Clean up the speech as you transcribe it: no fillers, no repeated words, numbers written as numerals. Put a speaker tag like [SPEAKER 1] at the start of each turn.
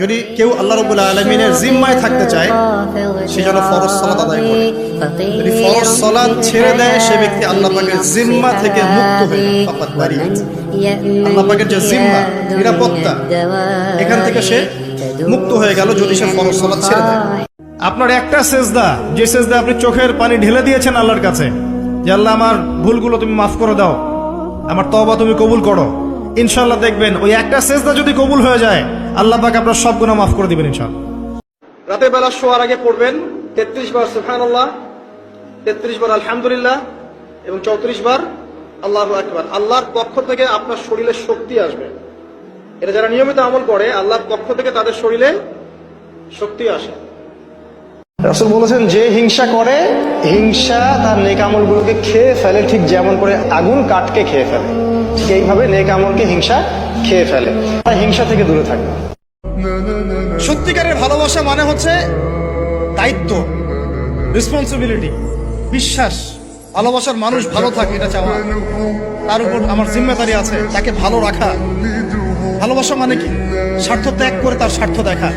[SPEAKER 1] যদি কেউ আল্লাহ রাব্বুল আলামিনের জিম্মায় থাকতে চায় সে যেন ফরজ সালাত আদায় করে। যদি ফরজ সালাত ছেড়ে দেয় সে ব্যক্তি আল্লাহ পাকের জিম্মা থেকে মুক্ত হয়ে যায়, ফাকাত বারিয়াত। আল্লাহ পাকের যে জিম্মা, নিরাপত্তা, এখান থেকে সে মুক্ত হয়ে গেল যদি সে ফরজ সালাত ছেড়ে দেয়। আপনার একটা সেজদা, যে সেজদা আপনি চোখের পানি ঢেলে দিয়েছেন আল্লাহর কাছে যে আল্লাহ আমার ভুলগুলো তুমি মাফ করে দাও, আমার তওবা তুমি কবুল করো, ইনশাআল্লাহ দেখবেন ওই একটা সেজদা যদি কবুল হয়ে যায় আল্লাহ পাক আপনার সব গুনাহ মাফ করে দিবেন ইনশাআল্লাহ। রাতের বেলা শোয়ার আগে পড়বেন 33 বার সুবহানাল্লাহ, 33 বার আলহামদুলিল্লাহ এবং 34 বার আল্লাহু আকবার। আল্লাহর পক্ষ থেকে আপনার শরীরে শক্তি আসবে। এটা যারা নিয়মিত আমল করে আল্লাহর পক্ষ থেকে তাদের শরীরে শক্তি আসে। রাসূল বলেছেন যে হিংসা করে, হিংসা তার নেক আমলগুলোকে খেয়ে ফেলে, ঠিক যেমন করে আগুন কাঠকে খেয়ে ফেলে, ঠিক এইভাবে নেক আমলকে হিংসা খেয়ে ফেলে। তাই হিংসা থেকে দূরে থাকবে। সত্যিকারের ভালোবাসা মানে হচ্ছে দায়িত্ব, রেসপন্সিবিলিটি, বিশ্বাস, ভালোবাসার মানুষ ভালো থাকে এটা চাওয়া, তার উপর আমার জিম্মেদারি আছে তাকে ভালো রাখা। ভালোবাসা মানে কি? স্বার্থ ত্যাগ করে তার স্বার্থ দেখা।